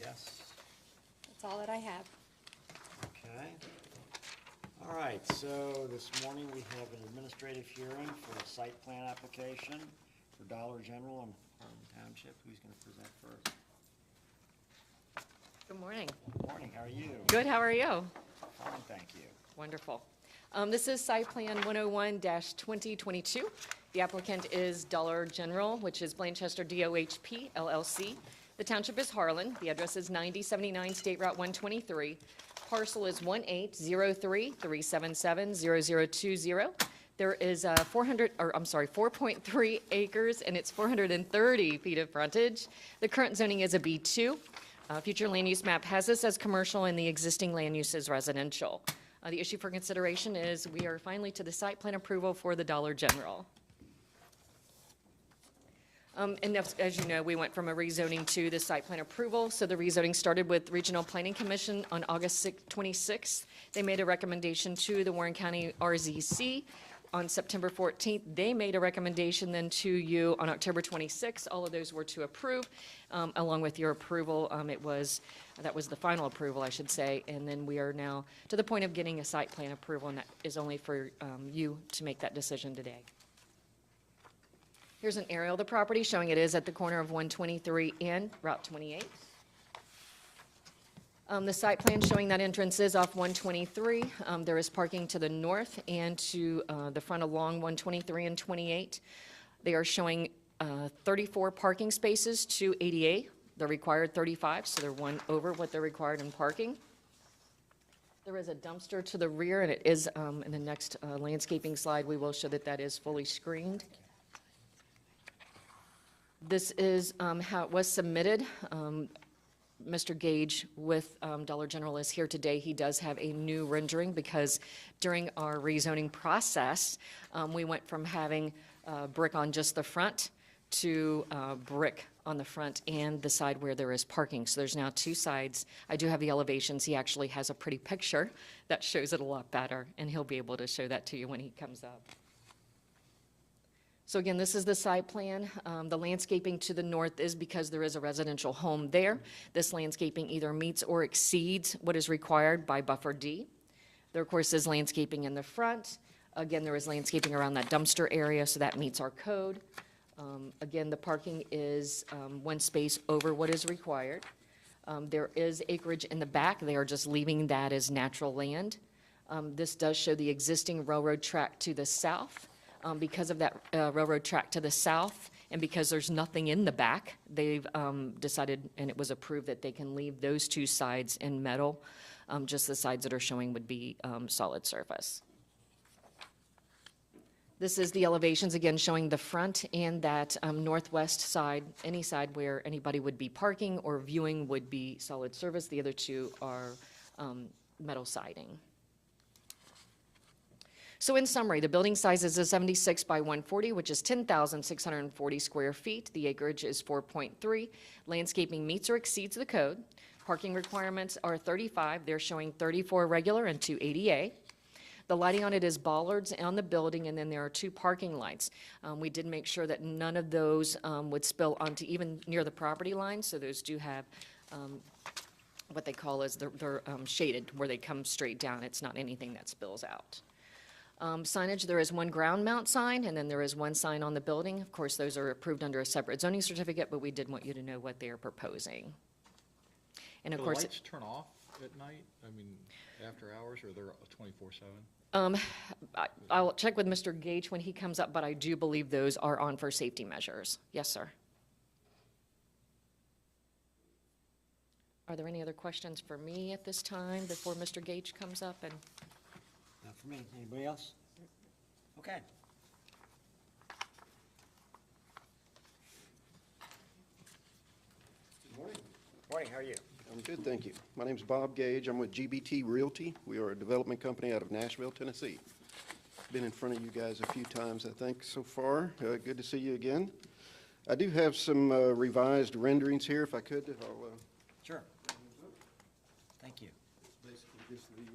Yes. That's all that I have. Okay. All right, so this morning we have an administrative hearing for a site plan application for Dollar General in Harlem Township. Who's going to present first? Good morning. Good morning, how are you? Good, how are you? Fine, thank you. Wonderful. This is Site Plan 101-2022. The applicant is Dollar General, which is Blanchester DOHP LLC. The township is Harlan. The address is 9079 State Route 123. Parcel is 18033770020. There is 4.3 acres, and it's 430 feet of frontage. The current zoning is a B2. Future land use map has this as commercial, and the existing land use is residential. The issue for consideration is we are finally to the site plan approval for the Dollar General. And as you know, we went from a rezoning to the site plan approval. So the rezoning started with Regional Planning Commission on August 26th. They made a recommendation to the Warren County RZC on September 14th. They made a recommendation then to you on October 26th. All of those were to approve. Along with your approval, that was the final approval, I should say. And then we are now to the point of getting a site plan approval, and that is only for you to make that decision today. Here's an aerial of the property showing it is at the corner of 123 and Route 28. The site plan showing that entrance is off 123. There is parking to the north and to the front along 123 and 28. They are showing 34 parking spaces to ADA. They're required 35, so they're one over what they're required in parking. There is a dumpster to the rear, and it is in the next landscaping slide, we will show that that is fully screened. This is how it was submitted. Mr. Gage with Dollar General is here today. He does have a new rendering because during our rezoning process, we went from having brick on just the front to brick on the front and the side where there is parking. So there's now two sides. I do have the elevations. He actually has a pretty picture that shows it a lot better, and he'll be able to show that to you when he comes up. So again, this is the site plan. The landscaping to the north is because there is a residential home there. This landscaping either meets or exceeds what is required by Buffer D. There, of course, is landscaping in the front. Again, there is landscaping around that dumpster area, so that meets our code. Again, the parking is one space over what is required. There is acreage in the back. They are just leaving that as natural land. This does show the existing railroad track to the south. Because of that railroad track to the south, and because there's nothing in the back, they've decided, and it was approved, that they can leave those two sides in metal. Just the sides that are showing would be solid surface. This is the elevations, again, showing the front and that northwest side. Any side where anybody would be parking or viewing would be solid surface. The other two are metal siding. So in summary, the building size is a 76 by 140, which is 10,640 square feet. The acreage is 4.3. Landscaping meets or exceeds the code. Parking requirements are 35. They're showing 34 regular and 2 ADA. The lighting on it is bollards on the building, and then there are 2 parking lights. We did make sure that none of those would spill onto even near the property line, so those do have what they call is they're shaded, where they come straight down. It's not anything that spills out. Signage, there is one ground mount sign, and then there is one sign on the building. Of course, those are approved under a separate zoning certificate, but we did want you to know what they are proposing. And of course, Do the lights turn off at night? I mean, after hours, or they're 24/7? I'll check with Mr. Gage when he comes up, but I do believe those are on for safety measures. Yes, sir. Are there any other questions for me at this time before Mr. Gage comes up? And Not for me. Anybody else? Okay. Good morning. Morning, how are you? I'm good, thank you. My name's Bob Gage. I'm with GBT Realty. We are a development company out of Nashville, Tennessee. Been in front of you guys a few times, I think, so far. Good to see you again. I do have some revised renderings here, if I could. I'll, Sure. Thank you. basically just the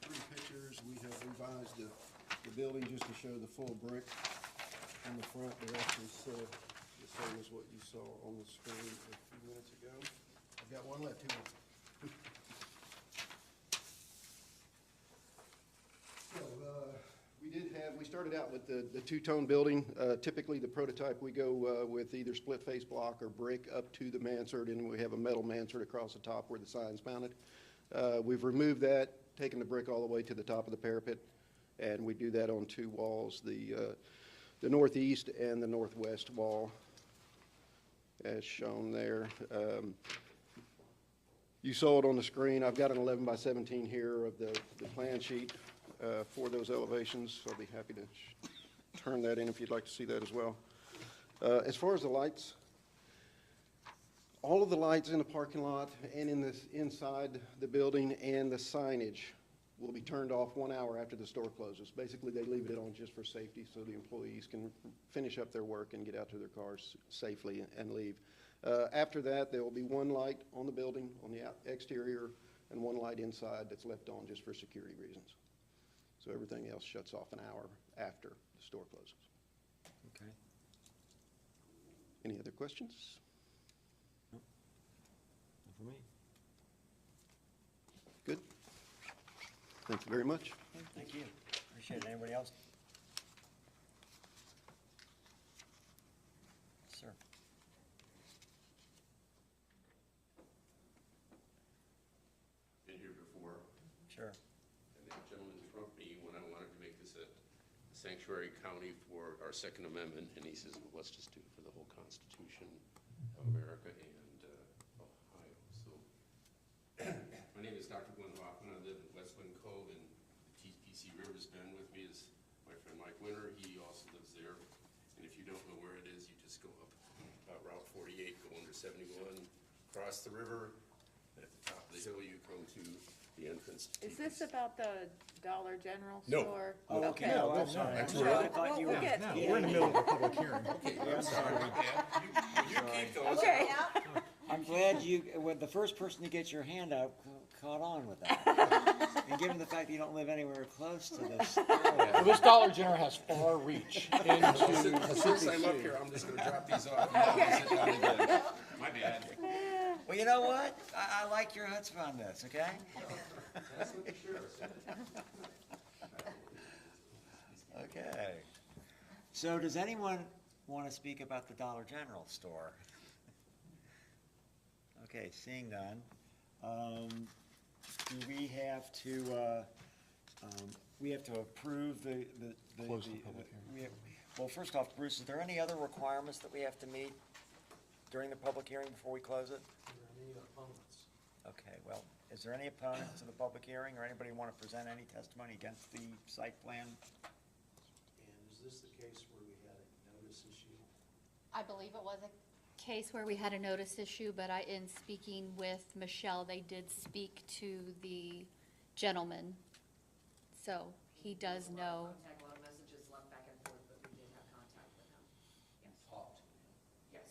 3 pictures. We have revised the building just to show the full brick on the front. They're actually the same as what you saw on the screen a few minutes ago. I've got one left, two more. So, we started out with the two-tone building. Typically, the prototype, we go with either split-face block or brick up to the mansard, and we have a metal mansard across the top where the sign's mounted. We've removed that, taken the brick all the way to the top of the parapet, and we do that on two walls, the northeast and the northwest wall, as shown there. You saw it on the screen. I've got an 11 by 17 here of the plan sheet for those elevations, so I'll be happy to turn that in if you'd like to see that as well. As far as the lights, all of the lights in the parking lot and inside the building and the signage will be turned off 1 hour after the store closes. Basically, they leave it on just for safety so the employees can finish up their work and get out to their cars safely and leave. After that, there will be one light on the building, on the exterior, and one light inside that's left on just for security reasons. So everything else shuts off an hour after the store closes. Okay. Any other questions? Not for me. Good. Thank you very much. Thank you. Appreciate it. Anybody else? Sir. Been here before, Sure. and the gentleman trumped me when I wanted to make this a sanctuary county for our Second Amendment, and he says, well, let's just do it for the whole Constitution of America and Ohio. So, my name is Dr. Glenn Hoffman. I live in Westland Cove, and the TPC River's been with me is my friend Mike Winter. He also lives there, and if you don't know where it is, you just go up Route 48, go under 71, cross the river, and at the top of the hill, you come to the entrance. to Is this TPC. about the Dollar General No. store? Oh, okay. No, Well, that's sorry. not. I'm sorry. I thought you We'll were. get- No, we're in the middle of a public hearing. I'm sorry about that. You keep those. Okay. I'm glad you, when the first person to get your hand out caught on with that. And given the fact that you don't live anywhere close to this Well, area. this Dollar General has far reach into Since I'm up here, I'm just gonna drop these off. and sit down again. My bad. Well, you know what? I like your chutzpah on this, okay? Okay. So does anyone want to speak about the Dollar General store? Okay, seeing none. Do we have to, approve the? Close the public hearing. Well, first off, Bruce, is there any other requirements that we have to meet during the public hearing before we close it? Okay, well, is there any opponents to the public hearing, or anybody want to present any testimony against the site plan? And is this the case where we had a notice issue? I believe it was a case where we had a notice issue, but in speaking with Michelle, they did speak to the gentleman. So he does know. Contact, a lot of messages left back and forth, but we did have contact with him. Yes. Talked to him. Yes.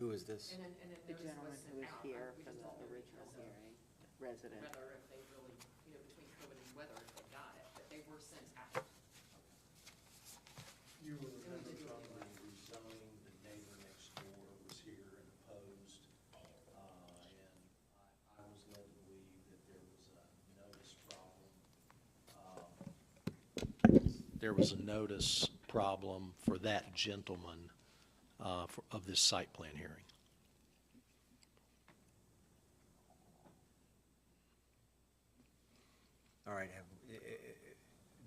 Who is this? And The notice gentleman was who sent was out. here We for just the don't know original because of hearing, resident. Whether if they really, between COVID and weather, if they got it, but they were sent out. You will And we remember did do from it the rezoning, the neighbor next door was here and opposed. And I was led to believe that there was a notice problem. There was a notice problem for that gentleman of this site plan hearing. All right,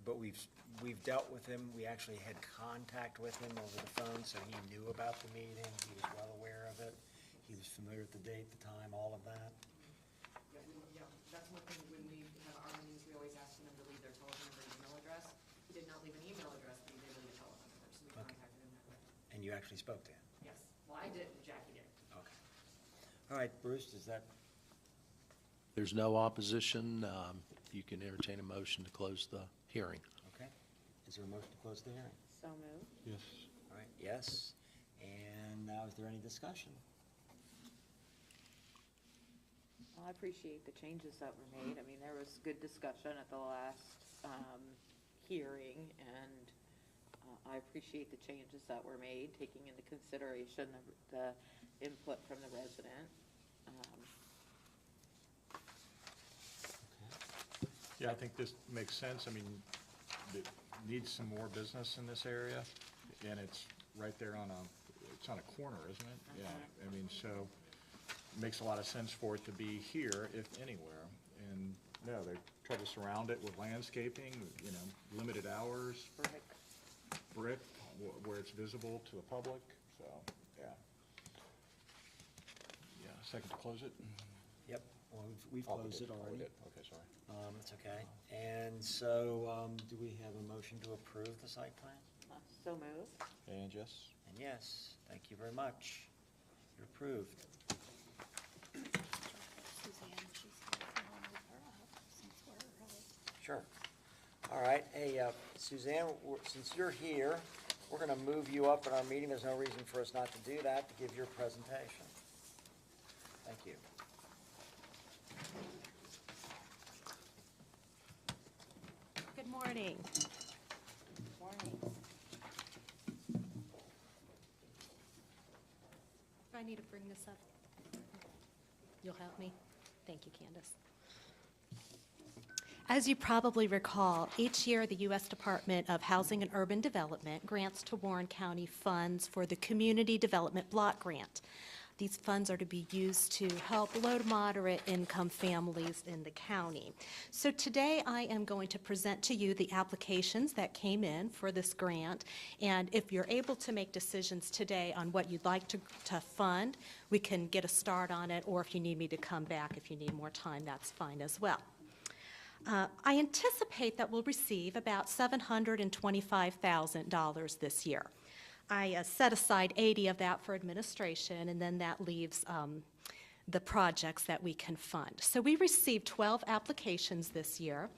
but we've dealt with him, we actually had contact with him over the phone, so he knew about the meeting, he was well aware of it, he was familiar with the date, the time, all of that. Yeah, that's one thing, when we have our meetings, we always ask them to leave their telephone number and email address. He did not leave an email address, but he did leave a telephone number, so we contacted him that way. And you actually spoke to him? Yes, well, I did, Jackie did. Okay. All right, Bruce, does that, There's no opposition. You can entertain a motion to close the hearing. okay? Is there a motion to close the hearing? So moved. Yes. All right, yes, and now is there any discussion? Well, I appreciate the changes that were made. I mean, there was good discussion at the last hearing, and I appreciate the changes that were made, taking into consideration the input from the resident. Yeah, I think this makes sense. I mean, it needs some more business in this area, and it's right there it's on a corner, isn't it? Yeah, I mean, so, it makes a lot of sense for it to be here, if anywhere. And, no, they try to surround it with landscaping, limited hours, brick, where it's visible to the public, so, yeah. Yeah, second to close it? Yep, well, we've closed it Oh, we already. did. Okay, sorry. That's okay. And so, do we have a motion to approve the site plan? So moved. And yes? And yes, thank you very much. You're approved. Suzanne, she's going to move her up since we're early. Sure. All right, hey, Suzanne, since you're here, we're going to move you up in our meeting. There's no reason for us not to do that, to give your presentation. Thank you. Good morning. Morning. Do I need to bring this up? You'll help me? Thank you, Candace. As you probably recall, each year the U.S. Department of Housing and Urban Development grants to Warren County funds for the Community Development Block Grant. These funds are to be used to help low to moderate income families in the county. So today I am going to present to you the applications that came in for this grant. And if you're able to make decisions today on what you'd like to fund, we can get a start on it, or if you need me to come back, if you need more time, that's fine as well. I anticipate that we'll receive about $725,000 this year. I set aside 80 of that for administration, and then that leaves the projects that we can fund. So we received 12 applications this year,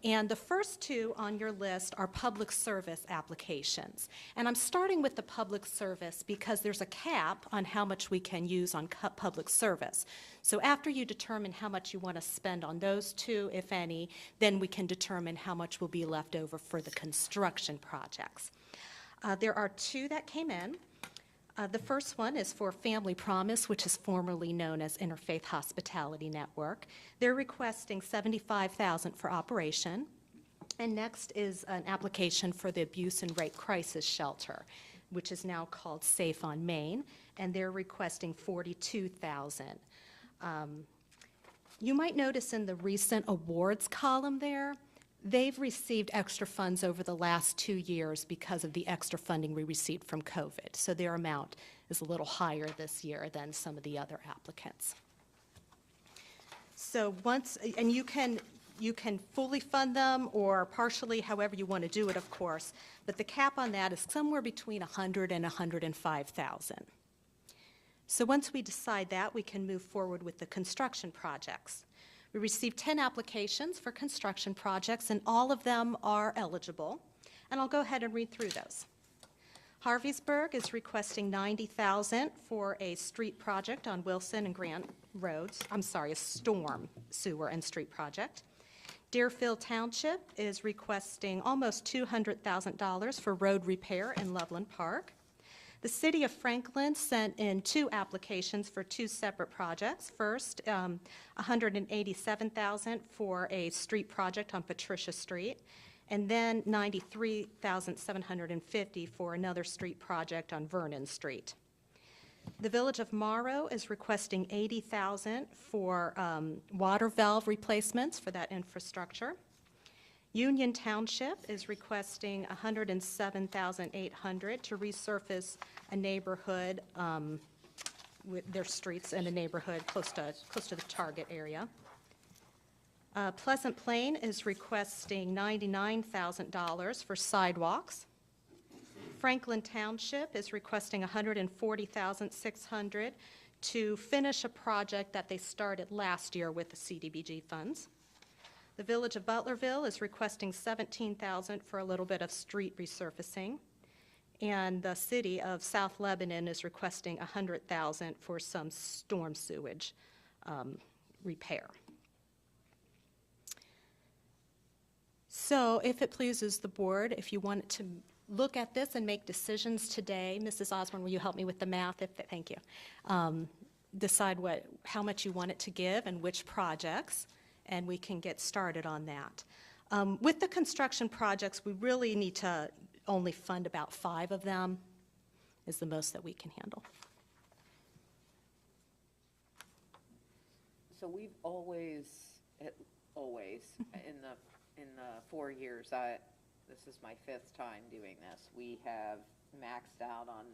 and the first two on your list are public service applications. And I'm starting with the public service because there's a cap on how much we can use on public service. So after you determine how much you want to spend on those two, if any, then we can determine how much will be left over for the construction projects. There are two that came in. The first one is for Family Promise, which is formerly known as Interfaith Hospitality Network. They're requesting $75,000 for operation. And next is an application for the Abuse and Rape Crisis Shelter, which is now called Safe on Main, and they're requesting $42,000. You might notice in the recent awards column there, they've received extra funds over the last 2 years because of the extra funding we received from COVID. So their amount is a little higher this year than some of the other applicants. So and you can fully fund them or partially, however you want to do it, of course, but the cap on that is somewhere between $100,000 and $105,000. So once we decide that, we can move forward with the construction projects. We received 10 applications for construction projects, and all of them are eligible. And I'll go ahead and read through those. Harveysburg is requesting $90,000 for a street project on Wilson and Grant Roads. I'm sorry, a storm sewer and street project. Deerfield Township is requesting almost $200,000 for road repair in Loveland Park. The City of Franklin sent in 2 applications for 2 separate projects. First, $187,000 for a street project on Patricia Street, and then $93,750 for another street project on Vernon Street. The Village of Morrow is requesting $80,000 for water valve replacements for that infrastructure. Union Township is requesting $107,800 to resurface a neighborhood with their streets in a neighborhood close to the Target area. Pleasant Plain is requesting $99,000 for sidewalks. Franklin Township is requesting $140,600 to finish a project that they started last year with the CDBG funds. The Village of Butlerville is requesting $17,000 for a little bit of street resurfacing. And the City of South Lebanon is requesting $100,000 for some storm sewage repair. So if it pleases the board, if you wanted to look at this and make decisions today, Mrs. Osborne, will you help me with the math? Thank you. Decide how much you want it to give and which projects. and we can get started on that. With the construction projects, we really need to only fund about 5 of them, is the most that we can handle. So we've always, in the 4 years, this is my 5th time doing this, we have maxed out on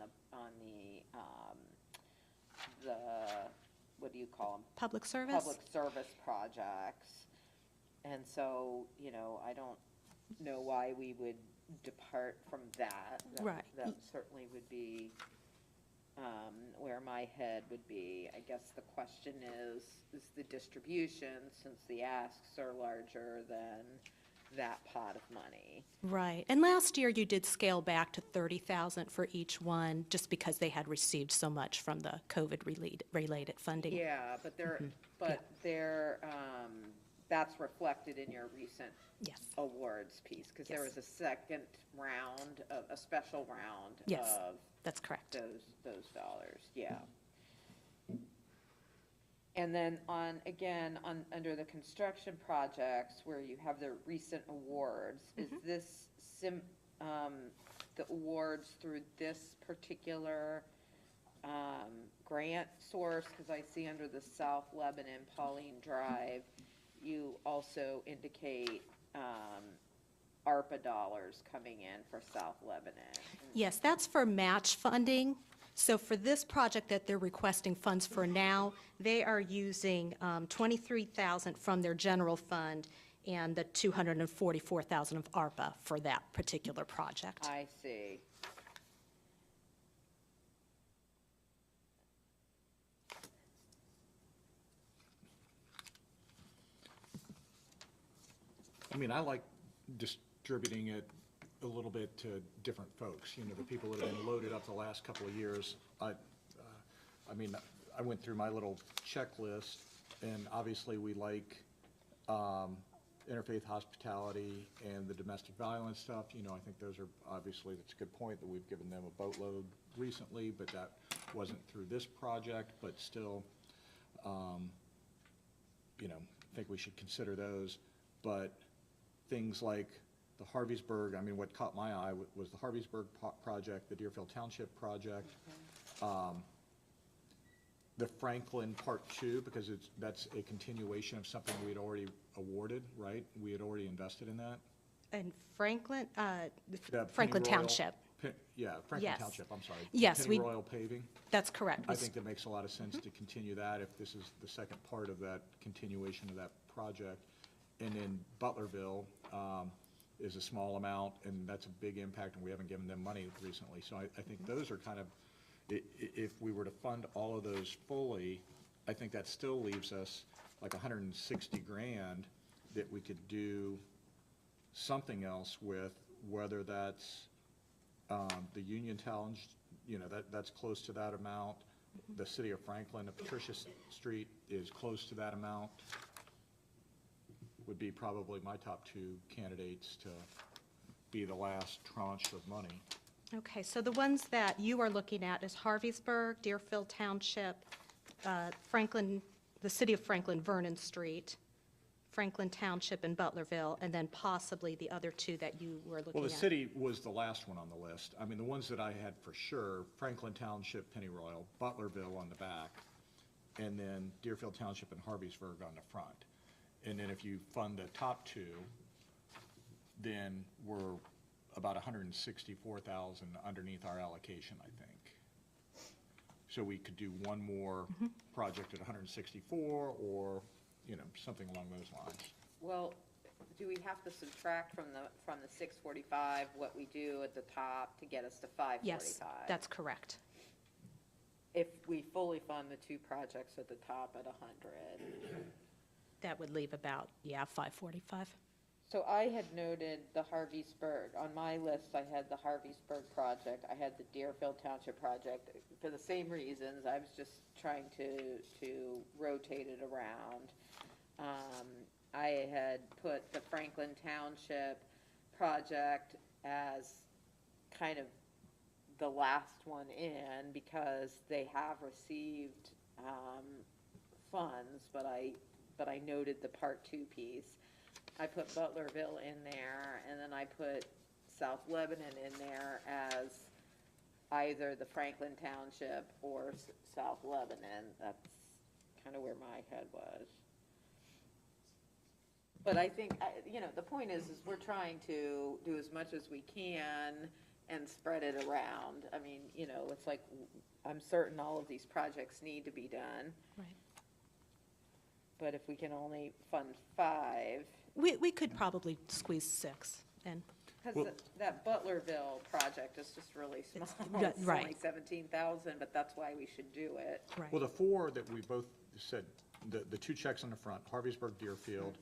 the, what do you call them? Public service? Public service projects. And so, I don't know why we would depart from that. Right. That certainly would be where my head would be. I guess the question is the distribution, since the asks are larger than that pot of money. Right. And last year, you did scale back to 30,000 for each one, just because they had received so much from the COVID-related funding. Yeah, but that's reflected in your recent Yes. awards piece, because there Yes. was a second round, a special round Yes, of that's correct. those dollars, yeah. And then under the construction projects where you have the recent awards, is this the awards through this particular grant source? Because I see under the South Lebanon Pauline Drive, you also indicate ARPA dollars coming in for South Lebanon. Yes, that's for match funding. So for this project that they're requesting funds for now, they are using 23,000 from their general fund and the 244,000 of ARPA for that particular project. I see. I mean, I like distributing it a little bit to different folks, the people that have been loaded up the last couple of years. I mean, I went through my little checklist, and obviously we like interfaith hospitality and the domestic violence stuff. I think those are, obviously, that's a good point that we've given them a boatload recently, but that wasn't through this project, but still, think we should consider those. But things like the Harveysburg, I mean, what caught my eye was the Harveysburg project, the Deerfield Township project, the Franklin Part 2, because that's a continuation of something we'd already awarded, right? We had already invested in that. And Franklin, The Franklin Penny Royal- Township. Franklin Yes. Township, I'm sorry. Yes, Penny we- Royal paving. That's correct. I think that makes a lot of sense to continue that if this is the second part of that continuation of that project. And then Butlerville is a small amount, and that's a big impact, and we haven't given them money recently. So I think those are kind of, if we were to fund all of those fully, I think that still leaves us like 160 grand that we could do something else with, whether that's the Uniontown, that's close to that amount. The city of Franklin, Patricia Street is close to that amount. Would be probably my top 2 candidates to be the last tranche of money. Okay, so the ones that you are looking at is Harveysburg, Deerfield Township, Franklin, the city of Franklin, Vernon Street, Franklin Township and Butlerville, and then possibly the other 2 that you were looking at. Well, the city was the last one on the list. I mean, the ones that I had for sure, Franklin Township, Pennyroyal, Butlerville on the back, and then Deerfield Township and Harveysburg on the front. And then if you fund the top 2, then we're about 164,000 underneath our allocation, I think. So we could do one more project at 164, or, something along those lines. Well, do we have to subtract from the 645 what we do at the top to get us to 545? Yes, that's correct. If we fully fund the 2 projects at the top at 100. That would leave about, 545. So I had noted the Harveysburg, on my list, I had the Harveysburg project, I had the Deerfield Township project, for the same reasons, I was just trying to rotate it around. I had put the Franklin Township project as kind of the last one in, because they have received funds, but I but I noted the Part 2 piece. I put Butlerville in there, and then I put South Lebanon in there as either the Franklin Township or South Lebanon. That's kind of where my head was. But I think, the point is we're trying to do as much as we can and spread it around. I mean, it's like, I'm certain all of these projects need to be done, Right. but if we can only fund 5, We could probably squeeze 6 in. because that Butlerville project is just really small. Yeah, It's right. only 17,000, but that's why we should do it. Right. Well, the 4 that we both said, the 2 checks on the front, Harveysburg, Deerfield,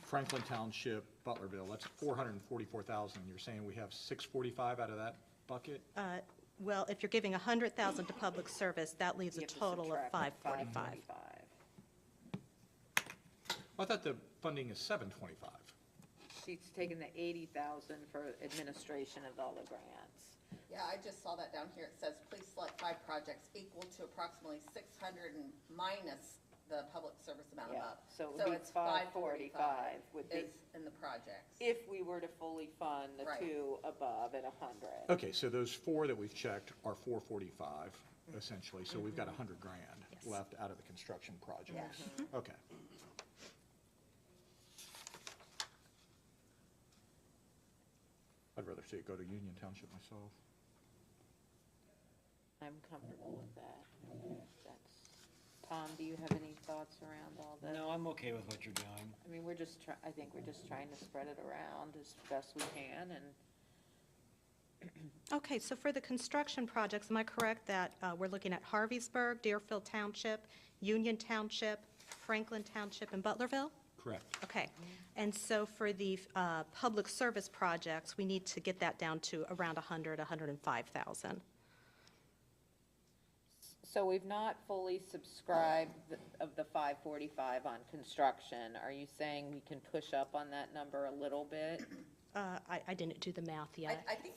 Franklin Township, Butlerville, that's 444,000. You're saying we have 645 out of that bucket? Well, if you're giving 100,000 to public service, that leaves a You have to total of subtract 545. 545. I thought the funding is 725. She's taken the 80,000 for administration of all the grants. Yeah, I just saw that down here. It says, please select 5 projects equal to approximately 600 and minus the public service amount Yeah, above. so it would be it's 545 would be- is in the projects. If we were to fully fund the Right. 2 above at 100. Okay, so those 4 that we've checked are 445, essentially, so we've got 100 grand Yes. left out of the construction projects. Okay. I'd rather see it go to Union Township myself. I'm comfortable with that. Tom, do you have any thoughts around all this? No, I'm okay with what you're doing. I mean, I think we're just trying to spread it around as best we can, and Okay, so for the construction projects, am I correct that we're looking at Harveysburg, Deerfield Township, Union Township, Franklin Township, and Butlerville? Correct. Okay, and so for the public service projects, we need to get that down to around 105,000. so we've not fully subscribed of the 545 on construction. Are you saying we can push up on that number a little bit? I didn't do the math yet. I think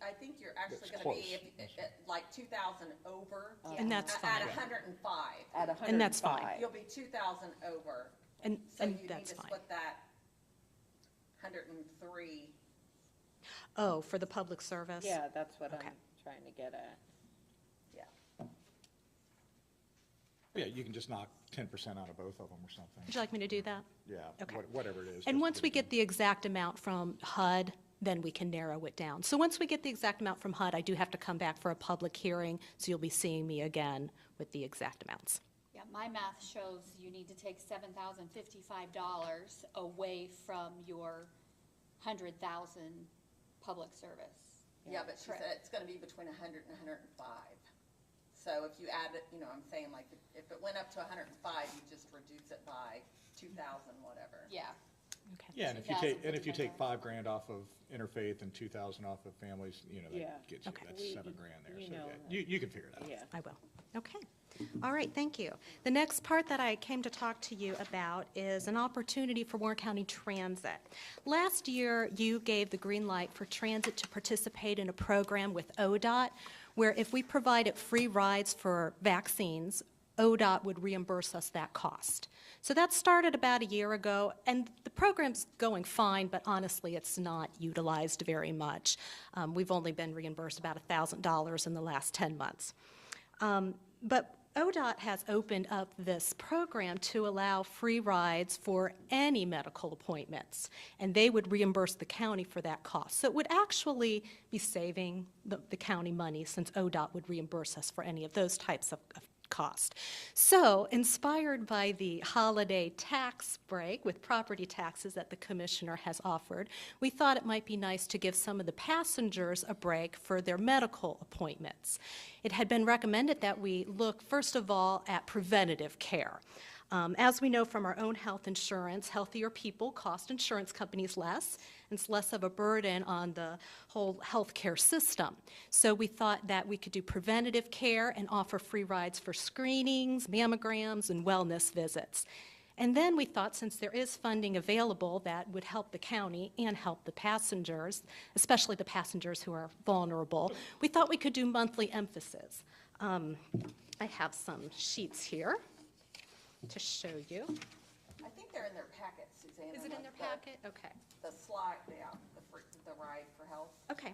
I think you're actually That's gonna be, close. like 2,000 over. And that's At fine. 105. At 105? And that's fine. You'll be 2,000 over. And So you need that's to fine. split that 103. Oh, for the public service? Yeah, that's what Okay. I'm trying to get at. Yeah. Yeah, you can just knock 10% out of both of them or something. Would you like me to do that? Yeah, Okay. whatever it is. And just once put we it in. get the exact amount from HUD, then we can narrow it down. So once we get the exact amount from HUD, I do have to come back for a public hearing, so you'll be seeing me again with the exact amounts. Yeah, my math shows you need to take $7,055 away from your 100,000 public service. Yeah, but she Correct. said it's gonna be between 100 and 105. So if you add it, I'm saying like, if it went up to 105, you just reduce it by 2,000, whatever. Yeah. Okay. Yeah, and if you 2,000 take, for the number. $5 grand off of interfaith and 2,000 off of families, Yeah. that gets you, Okay. that's We- $7 grand there. we So know yeah, that. you can figure it out. Yeah. I will. Okay. All right, thank you. The next part that I came to talk to you about is an opportunity for Warren County Transit. Last year, you gave the green light for transit to participate in a program with ODOT, where if we provided free rides for vaccines, ODOT would reimburse us that cost. So that started about a year ago, and the program's going fine, but honestly, it's not utilized very much. We've only been reimbursed about $1,000 in the last 10 months. But ODOT has opened up this program to allow free rides for any medical appointments, and they would reimburse the county for that cost. So it would actually be saving the county money, since ODOT would reimburse us for any of those types of cost. So, inspired by the holiday tax break with property taxes that the commissioner has offered, we thought it might be nice to give some of the passengers a break for their medical appointments. It had been recommended that we look, first of all, at preventative care. As we know from our own health insurance, healthier people cost insurance companies less, and it's less of a burden on the whole healthcare system. So we thought that we could do preventative care and offer free rides for screenings, mammograms, and wellness visits. And then we thought, since there is funding available that would help the county and help the passengers, especially the passengers who are vulnerable, we thought we could do monthly emphasis. I have some sheets here to show you. I think they're in their packet, Suzanne. Is it in their packet? Okay. The slide, yeah, the ride for health. Okay.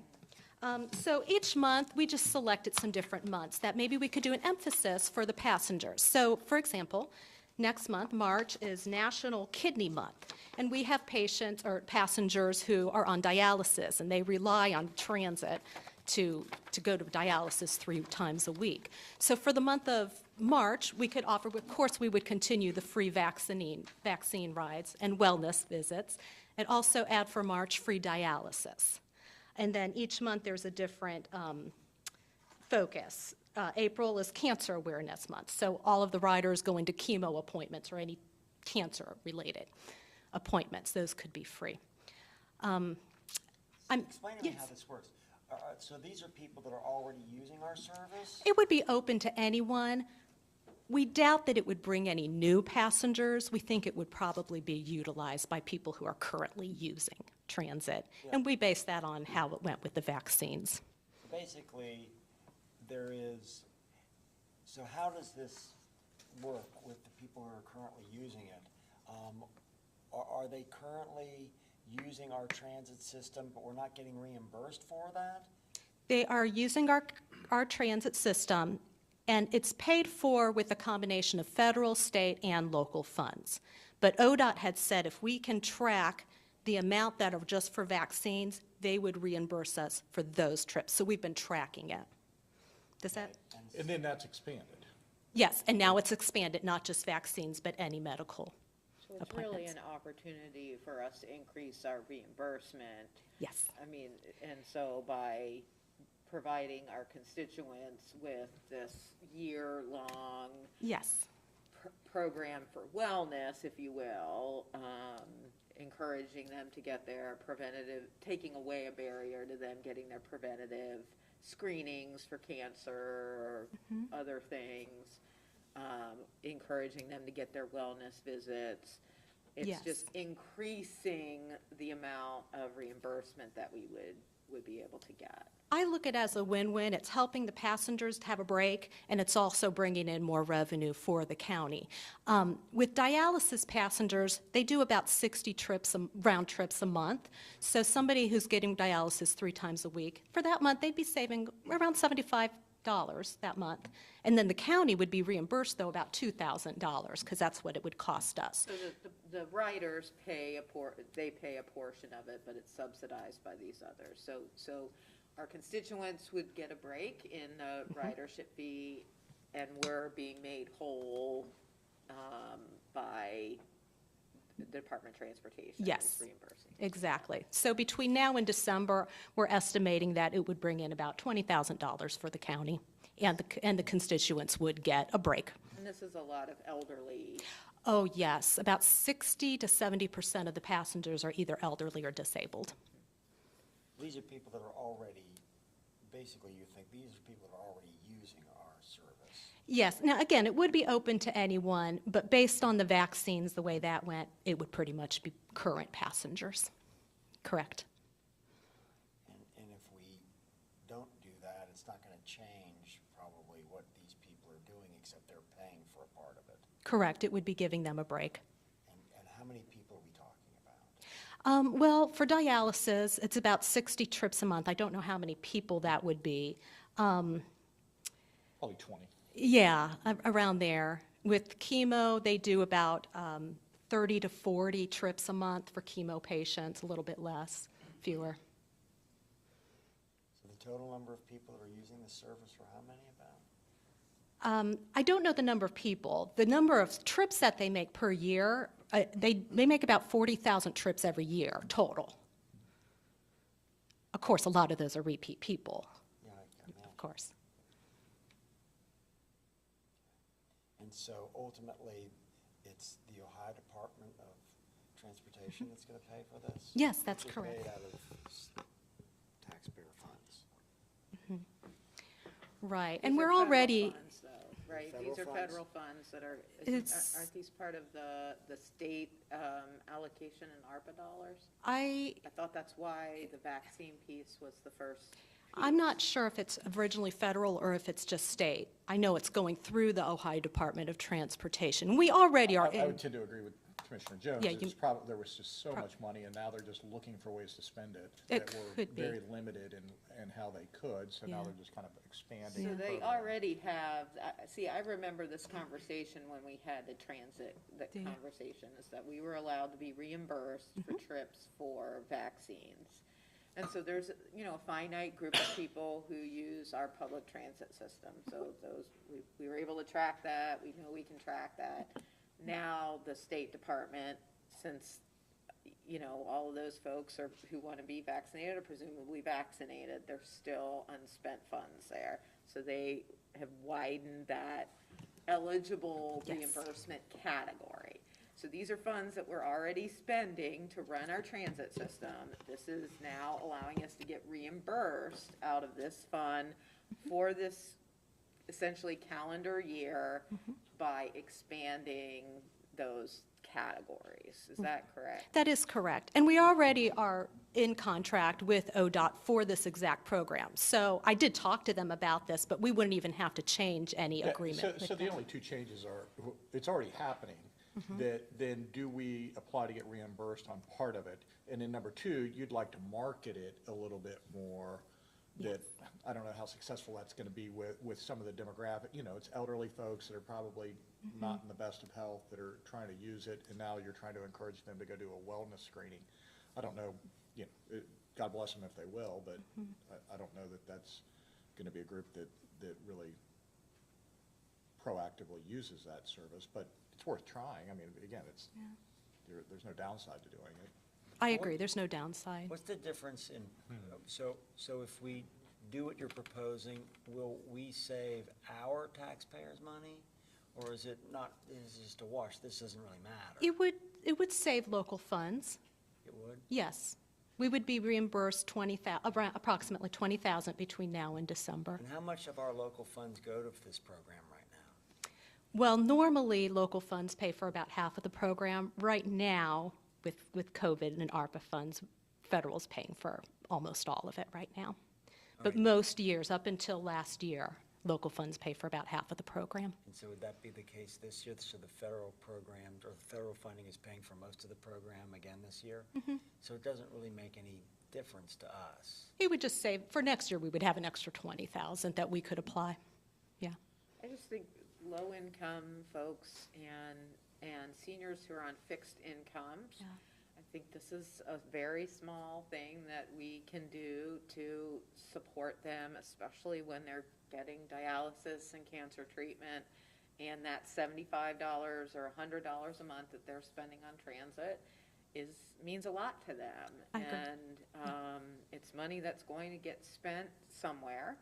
So each month, we just selected some different months that maybe we could do an emphasis for the passengers. So, for example, next month, March, is National Kidney Month, and we have patients or passengers who are on dialysis, and they rely on transit to go to dialysis 3 times a week. So for the month of March, we could offer, of course, we would continue the free vaccine rides and wellness visits, and also add for March free dialysis. And then each month, there's a different focus. April is Cancer Awareness Month, so all of the riders going to chemo appointments or any cancer-related appointments, those could be free. Explain to me yes. how this works. So these are people that are already using our service? It would be open to anyone. We doubt that it would bring any new passengers. We think it would probably be utilized by people who are currently using transit. And we base that on how it went with the vaccines. Basically, so how does this work with the people who are currently using it? Are they currently using our transit system, but we're not getting reimbursed for that? They are using our transit system, and it's paid for with a combination of federal, state, and local funds. But ODOT had said if we can track the amount that are just for vaccines, they would reimburse us for those trips. So we've been tracking it. Does that? And then that's expanded. Yes, and now it's expanded, not just vaccines, but any medical So it's really appointments. an opportunity for us to increase our reimbursement. Yes. I mean, and so by providing our constituents with this year-long Yes. program for wellness, if you will, encouraging them to get their preventative, taking away a barrier to them getting their preventative screenings for cancer or other things, encouraging them to get their wellness visits. It's Yes. just increasing the amount of reimbursement that we would be able to get. I look at it as a win-win. It's helping the passengers to have a break, and it's also bringing in more revenue for the county. With dialysis passengers, they do about 60 round trips a month. So somebody who's getting dialysis 3 times a week, for that month, they'd be saving around $75 that month. And then the county would be reimbursed, though, about $2,000, because that's what it would cost us. So the riders pay they pay a portion of it, but it's subsidized by these others. So our constituents would get a break in the ridership fee, and we're being made whole by the Department of Transportation. Yes. Is reimbursing. Exactly. So between now and December, we're estimating that it would bring in about $20,000 for the county, and the constituents would get a break. And this is a lot of elderly. Oh, yes. About 60 to 70% of the passengers are either elderly or disabled. These are people that are already, basically you think these are people that are already using our service. Yes. Now, again, it would be open to anyone, but based on the vaccines, the way that went, it would pretty much be current passengers. Correct. And if we don't do that, it's not going to change probably what these people are doing, except they're paying for a part of it. Correct. It would be giving them a break. And how many people are we talking about? Well, for dialysis, it's about 60 trips a month. I don't know how many people that would be. Probably 20. Yeah, around there. With chemo, they do about 30 to 40 trips a month for chemo patients, a little bit less, fewer. So the total number of people that are using the service for how many about? I don't know the number of people. The number of trips that they make per year, they make about 40,000 trips every year total. Of course, a lot of those are repeat people, Yeah, I can of course. And so ultimately, it's the Ohio Department of Transportation that's going to pay for this? Yes, that's Which is correct. paid out of taxpayer funds. Right, These and are we're federal already, funds, though, right? Federal These are funds? federal funds that are, It's- aren't these part of the state allocation in ARPA dollars? I I thought that's why the vaccine piece was the first. I'm not sure if it's originally federal or if it's just state. I know it's going through the Ohio Department of Transportation. We already are I would in, tend to agree with Commissioner Jones, Yeah, it's probably, there was just so much money, and now they're just looking for ways to spend it. It that were could be. very limited in how they could, so now Yeah. they're just kind of expanding. So the they program. already have, see, I remember this conversation when we had the transit, the Yeah. conversation, is that we were allowed to be reimbursed for trips for vaccines. And so there's, a finite group of people who use our public transit system. So those, we were able to track that, we know we can track that. Now, the State Department, since, all of those folks who want to be vaccinated or presumably vaccinated, there's still unspent funds there. So they have widened that eligible Yes. reimbursement category. So these are funds that we're already spending to run our transit system. This is now allowing us to get reimbursed out of this fund for this essentially calendar year by expanding those categories. Is that correct? That is correct. And we already are in contract with ODOT for this exact program. So I did talk to them about this, but we wouldn't even have to change any Yeah, agreement with So the them. only two changes are, it's already happening, that then do we apply to get reimbursed on part of it? And then number two, you'd like to market it a little bit more, that, I don't know how successful that's gonna be with some of the demographic, it's elderly folks that are probably not in the best of health that are trying to use it, and now you're trying to encourage them to go do a wellness screening. I don't know, God bless them if they will, but I don't know that that's gonna be a group that really proactively uses that service, but it's worth trying. I mean, again, there's no downside to doing it. I agree, there's no downside. What's the difference in, so if we do what you're proposing, will we save our taxpayers' money? Or is it not, is it just a wash, this doesn't really matter? It would save local funds, It would? yes. We would be reimbursed approximately $20,000 between now and December. And how much of our local funds go to this program right now? Well, normally, local funds pay for about half of the program. Right now, with COVID and ARPA funds, federal's paying for almost all of it right now. But most years, up until last year, local funds pay for about half of the program. And so would that be the case this year? So the federal program, or the federal funding is paying for most of the program again this year? So it doesn't really make any difference to us. It would just say, for next year, we would have an extra $20,000 that we could apply. Yeah. I just think low-income folks and seniors who are on fixed incomes, Yeah. I think this is a very small thing that we can do to support them, especially when they're getting dialysis and cancer treatment. And that $75 or $100 a month that they're spending on transit means a lot to them. I agree. And it's money that's going to get spent somewhere.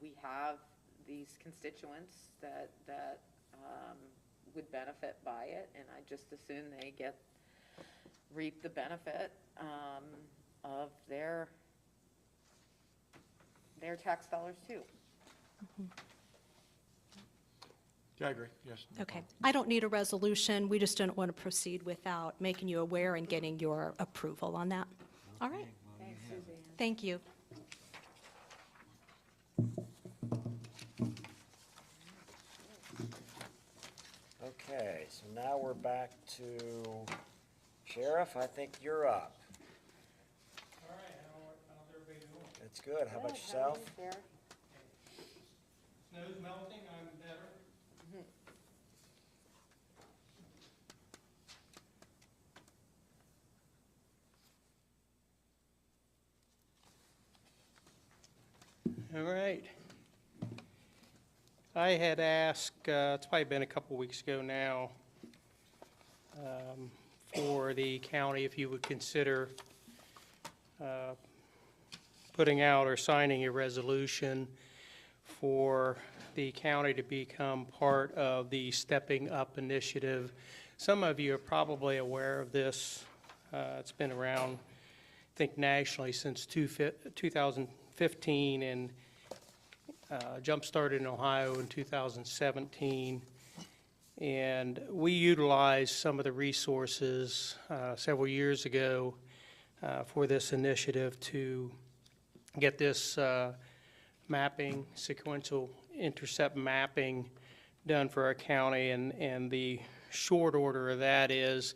We have these constituents that would benefit by it, and I just assume they reap the benefit of their tax dollars too. Yeah, I agree, yes. no Okay. problem. I don't need a resolution. We just don't want to proceed without making you aware and getting your approval on that. All right. Thanks, Suzanne. Thank you. Okay, so now we're back to Sheriff, I think you're up. All right, how's everybody doing? That's good, how about Good, yourself? are you, Sheriff? Snow's melting, I'm better. All right. I had asked, it's probably been a couple weeks ago now, for the county if you would consider putting out or signing a resolution for the county to become part of the Stepping Up initiative. Some of you are probably aware of this. It's been around, I think, nationally since 2015 and jump-started in Ohio in 2017. And we utilized some of the resources several years ago for this initiative to get this mapping, sequential intercept mapping done for our county, and the short order of that is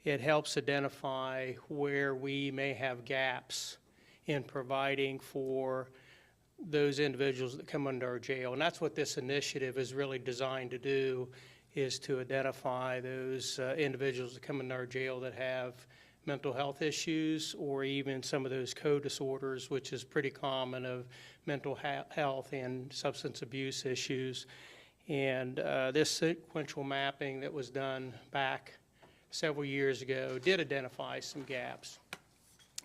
it helps identify where we may have gaps in providing for those individuals that come under our jail. And that's what this initiative is really designed to do, is to identify those individuals that come into our jail that have mental health issues, or even some of those co-disorders, which is pretty common, of mental health and substance abuse issues. And this sequential mapping that was done back several years ago did identify some gaps.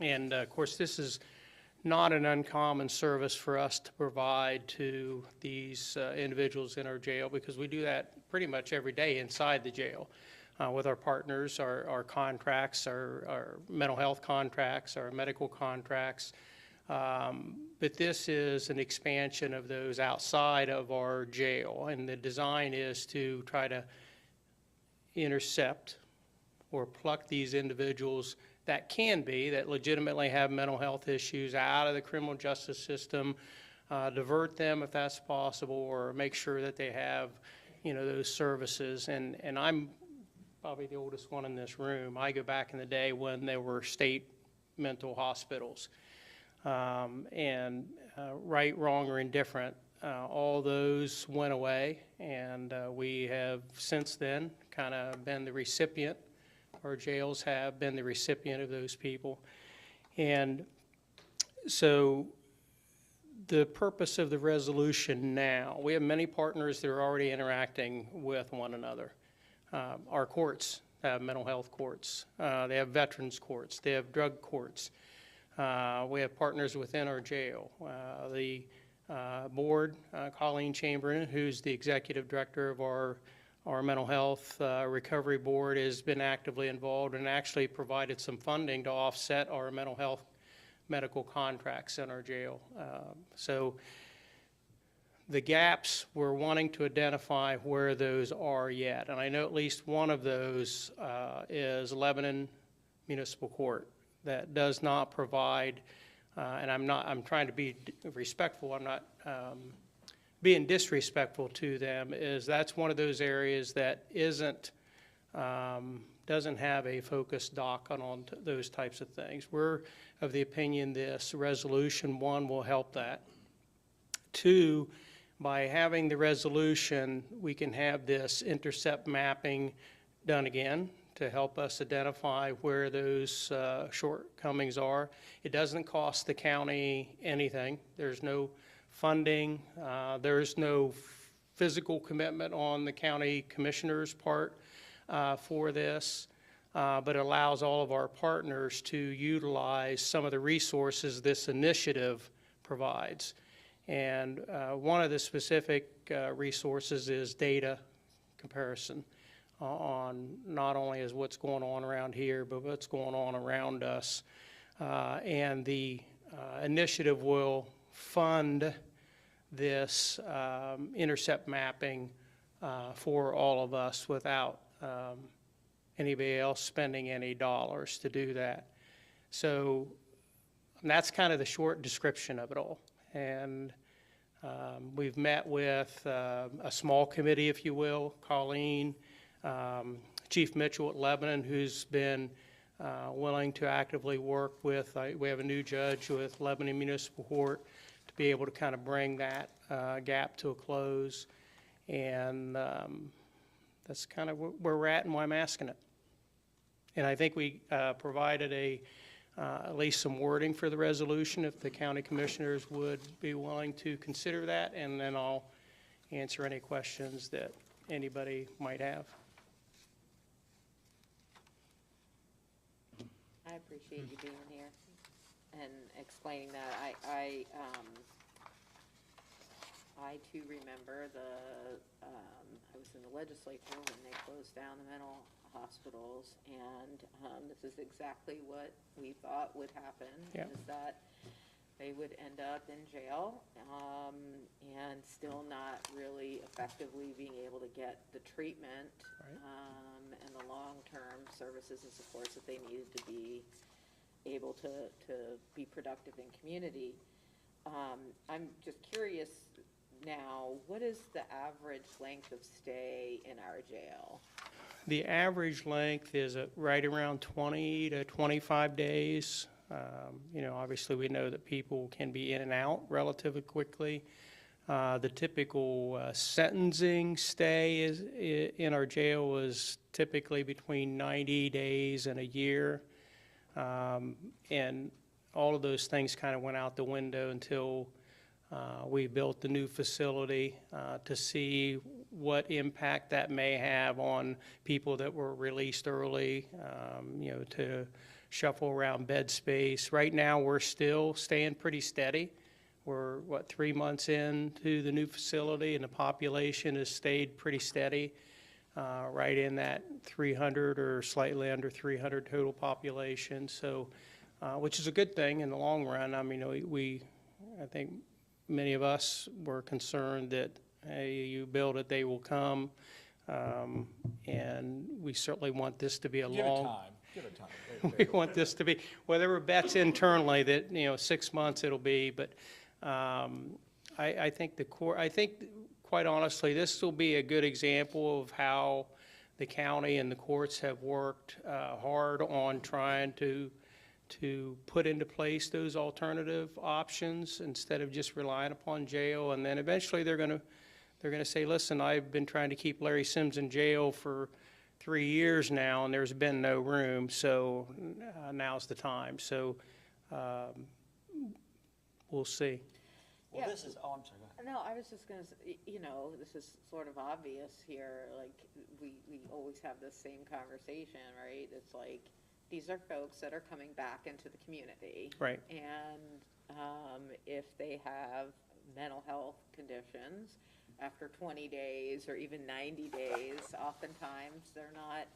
And of course, this is not an uncommon service for us to provide to these individuals in our jail, because we do that pretty much every day inside the jail with our partners, our contracts, our mental health contracts, our medical contracts. But this is an expansion of those outside of our jail, and the design is to try to intercept or pluck these individuals that legitimately have mental health issues out of the criminal justice system, divert them if that's possible, or make sure that they have, those services. And I'm probably the oldest one in this room. I go back in the day when there were state mental hospitals. Right, wrong, or indifferent, all those went away, and we have since then kind of been the recipient. Our jails have been the recipient of those people. And so the purpose of the resolution now, we have many partners that are already interacting with one another. Our courts have mental health courts. They have veterans courts. They have drug courts. We have partners within our jail. The board, Colleen Chamberlain, who's the executive director of our mental health recovery board, has been actively involved and actually provided some funding to offset our mental health medical contracts in our jail. So the gaps, we're wanting to identify where those are yet. And I know at least one of those is Lebanon Municipal Court that does not provide, and I'm trying to be respectful, I'm not being disrespectful to them, is that's one of those areas that doesn't have a focused dock on those types of things. We're of the opinion this resolution, one, will help that. Two, by having the resolution, we can have this intercept mapping done again to help us identify where those shortcomings are. It doesn't cost the county anything. There's no funding. There's no physical commitment on the county commissioner's part for this, but it allows all of our partners to utilize some of the resources this initiative provides. And one of the specific resources is data comparison on not only is what's going on around here, but what's going on around us. And the initiative will fund this intercept mapping for all of us without anybody else spending any dollars to do that. So that's kind of the short description of it all. And we've met with a small committee, if you will, Colleen, Chief Mitchell at Lebanon, who's been willing to actively work with, we have a new judge with Lebanon Municipal Court to be able to kind of bring that gap to a close. And that's kind of where we're at and why I'm asking it. And I think we provided at least some wording for the resolution, if the county commissioners would be willing to consider that, and then I'll answer any questions that anybody might have. I appreciate you being here and explaining that. I too remember I was in the legislature when they closed down the mental hospitals, and this is exactly what we thought would happen, Yeah. is that they would end up in jail and still not really effectively being able to get the treatment and the long-term services and supports that they needed to be able to be productive in community. I'm just curious, now, what is the average length of stay in our jail? The average length is right around 20 to 25 days. You know, obviously, we know that people can be in and out relatively quickly. The typical sentencing stay in our jail is typically between 90 days and a year. And all of those things kind of went out the window until we built the new facility to see what impact that may have on people that were released early, you know, to shuffle around bed space. Right now, we're still staying pretty steady. We're, 3 months into the new facility, and the population has stayed pretty steady, right in that 300 or slightly under 300 total population. So, which is a good thing in the long run. I mean, I think many of us were concerned that, hey, you build it, they will come. And we certainly want this to be a Give it long. time, give it time. We want this to be, well, there were bets internally that, you know, 6 months it'll be, but I think quite honestly, this will be a good example of how the county and the courts have worked hard on trying to put into place those alternative options instead of just relying upon jail. And then eventually they're gonna say, listen, I've been trying to keep Larry Sims in jail for 3 years now, and there's been no room, so now's the time. So we'll see. Well, Yeah. this is, oh, I'm sorry, go ahead. No, I was just gonna say, you know, this is sort of obvious here, like, we always have this same conversation, right? It's like, these are folks that are coming back into the community. Right. And if they have mental health conditions, after 20 days or even 90 days, oftentimes they're not,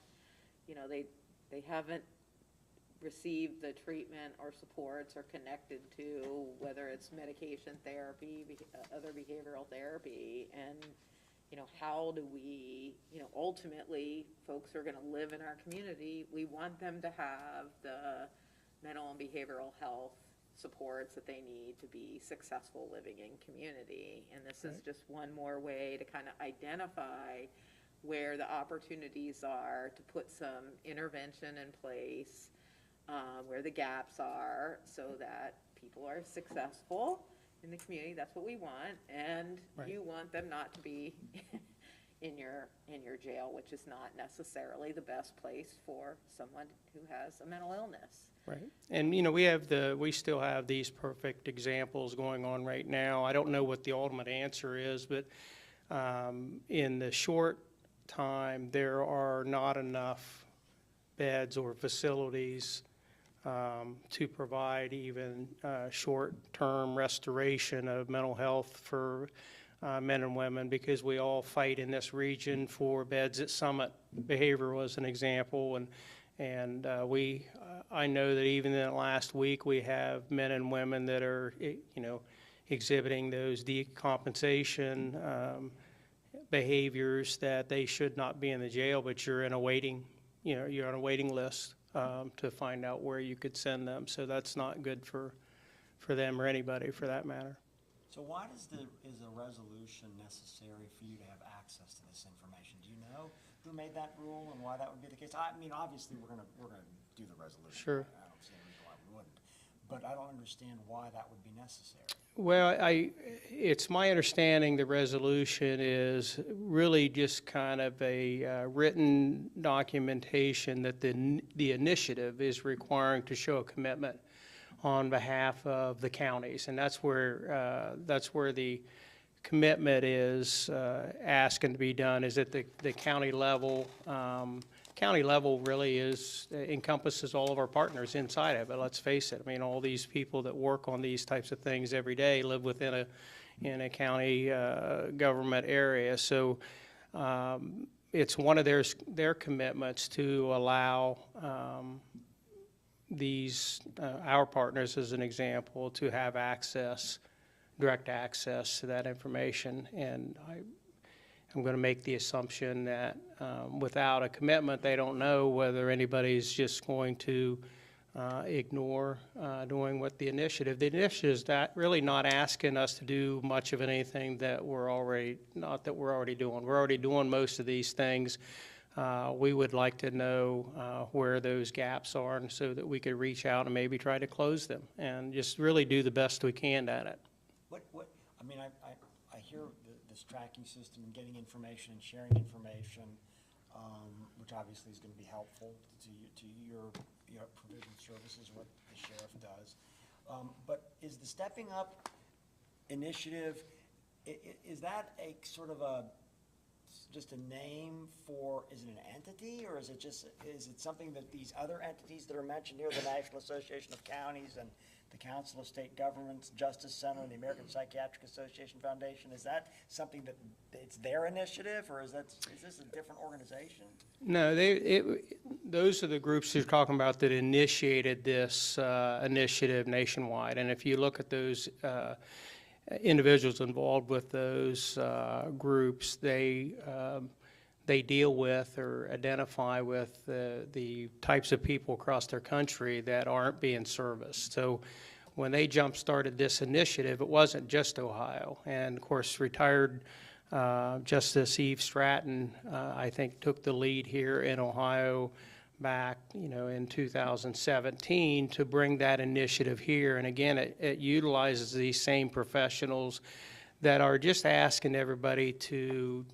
you know, they haven't received the treatment or supports or connected to, whether it's medication therapy, other behavioral therapy. And, you know, how do we, you know, ultimately, folks who are going to live in our community, we want them to have the mental and behavioral health supports that they need to be successful living in community. And this is just one more way to kind of identify where the opportunities are to put some intervention in place, where the gaps are, so that people are successful in the community. That's what we want. And Right. you want them not to be in your jail, which is not necessarily the best place for someone who has a mental illness. Right. And, you know, we still have these perfect examples going on right now. I don't know what the ultimate answer is, but in the short time, there are not enough beds or facilities to provide even short-term restoration of mental health for men and women, because we all fight in this region for beds at Summit Behavioral as an example. And I know that even in the last week, we have men and women that are, you know, exhibiting those decompensation behaviors that they should not be in the jail, but you're on a waiting list to find out where you could send them. So that's not good for them or anybody for that matter. So why is a resolution necessary for you to have access to this information? Do you know who made that rule and why that would be the case? I mean, obviously, we're gonna do the resolution. Sure. I don't see any reason why we wouldn't, but I don't understand why that would be necessary. Well, it's my understanding the resolution is really just kind of a written documentation that the initiative is requiring to show a commitment on behalf of the counties. And that's where the commitment is asking to be done, is at the county level. County level really encompasses all of our partners inside of it, let's face it. I mean, all these people that work on these types of things every day live within a county government area. So it's one of their commitments to allow our partners, as an example, to have direct access to that information. And I'm going to make the assumption that without a commitment, they don't know whether anybody's just going to ignore doing what the initiative is that really not asking us to do much of anything that we're already, not that we're already doing. We're already doing most of these things. We would like to know where those gaps are, and so that we could reach out and maybe try to close them and just really do the best we can at it. I mean, I hear this tracking system and getting information and sharing information, which obviously is going to be helpful to your provision services, what the sheriff does. But is the Stepping Up initiative, is that a sort of just a name for, is it an entity, or is it something that these other entities that are mentioned here, the National Association of Counties and the Council of State Governments, Justice Center, and the American Psychiatric Association Foundation, is that something that it's their initiative, or is this a different organization? No, those are the groups you're talking about that initiated this initiative nationwide. And if you look at those individuals involved with those groups, they deal with or identify with the types of people across their country that aren't being serviced. So when they jump-started this initiative, it wasn't just Ohio. And of course, retired Justice Eve Stratton, I think, took the lead here in Ohio back, in 2017 to bring that initiative here. And again, it utilizes these same professionals that are just asking everybody to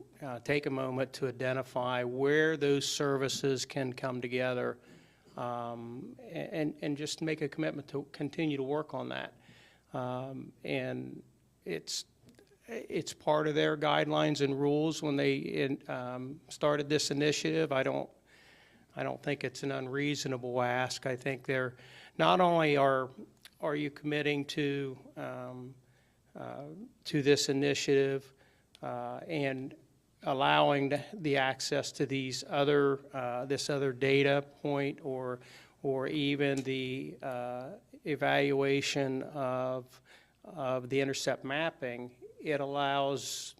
take a moment to identify where those services can come together, and just make a commitment to continue to work on that. And it's part of their guidelines and rules when they started this initiative. I don't think it's an unreasonable ask. I think they're not only are you committing to this initiative and allowing the access to these this other data point, or even the evaluation of the intercept mapping, it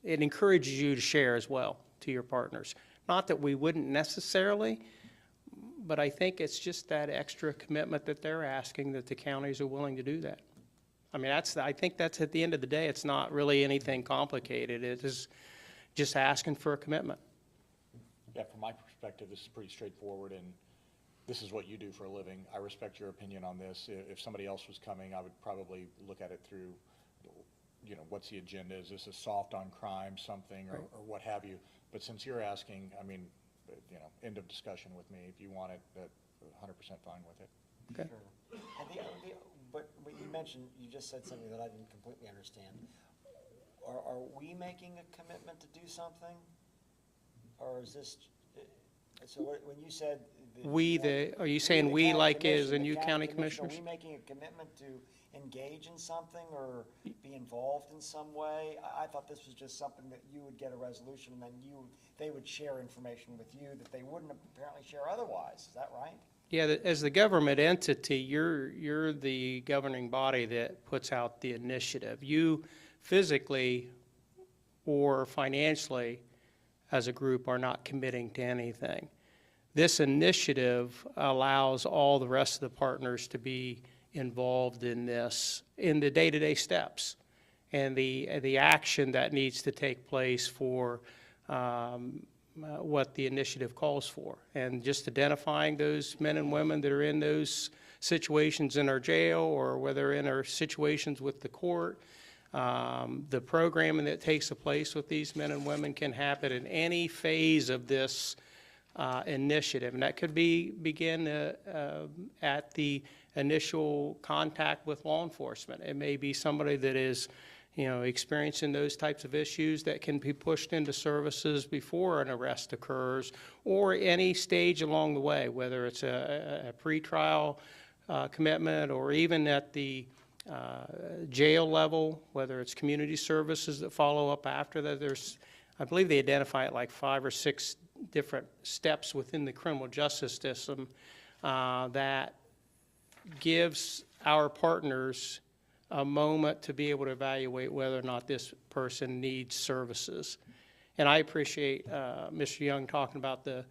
encourages you to share as well to your partners. Not that we wouldn't necessarily, but I think it's just that extra commitment that they're asking, that the counties are willing to do that. I mean, I think that's, at the end of the day, it's not really anything complicated. It is just asking for a commitment. Yeah, from my perspective, this is pretty straightforward, and this is what you do for a living. I respect your opinion on this. If somebody else was coming, I would probably look at it through, what's the agenda? Is this a soft on crime something, or what have you? But since you're asking, I mean, end of discussion with me. If you want it, 100% fine with it. Okay. Sure. And but you just said something that I didn't completely understand. Are we making a commitment to do something? Or is this, so when you said. Are you saying we like as a new county commissioners? Are we making a commitment to engage in something or be involved in some way? I thought this was just something that you would get a resolution and then they would share information with you that they wouldn't apparently share otherwise. Is that right? Yeah, as the government entity, you're the governing body that puts out the initiative. You physically or financially, as a group, are not committing to anything. This initiative allows all the rest of the partners to be involved in this, in the day-to-day steps, and the action that needs to take place for what the initiative calls for. And just identifying those men and women that are in those situations in our jail, or whether in our situations with the court. The programming that takes place with these men and women can happen in any phase of this initiative. And that could begin at the initial contact with law enforcement. It may be somebody that is experiencing those types of issues that can be pushed into services before an arrest occurs, or any stage along the way, whether it's a pretrial commitment, or even at the jail level, whether it's community services that follow up after that. I believe they identify it like 5 or 6 different steps within the criminal justice system that gives our partners a moment to be able to evaluate whether or not this person needs services. And I appreciate Mr. Young talking about the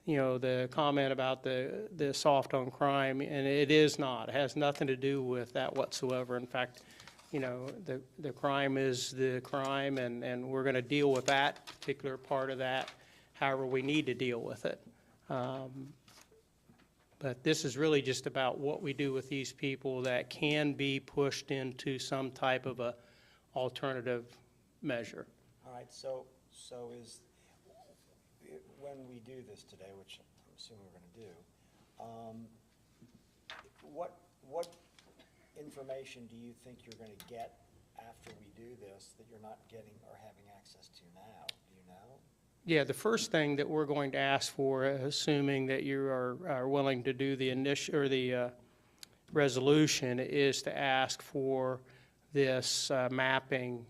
the comment about the soft on crime, and it is not. It has nothing to do with that whatsoever. In fact, the crime is the crime, and we're going to deal with that particular part of that however we need to deal with it. But this is really just about what we do with these people that can be pushed into some type of a alternative measure. All right, so when we do this today, which I'm assuming we're gonna do, what information do you think you're gonna get after we do this that you're not getting or having access to now? Do you know? Yeah, the first thing that we're going to ask for, assuming that you are willing to do the initial, or the resolution, is to ask for this mapping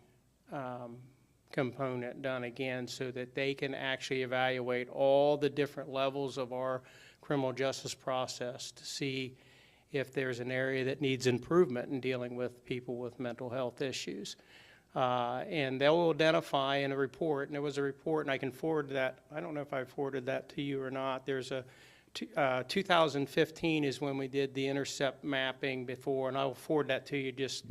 component done again so that they can actually evaluate all the different levels of our criminal justice process to see if there's an area that needs improvement in dealing with people with mental health issues. And they'll identify in a report, and there was a report, and I can forward that. I don't know if I forwarded that to you or not. There's a 2015 is when we did the intercept mapping before, and I will forward that to you just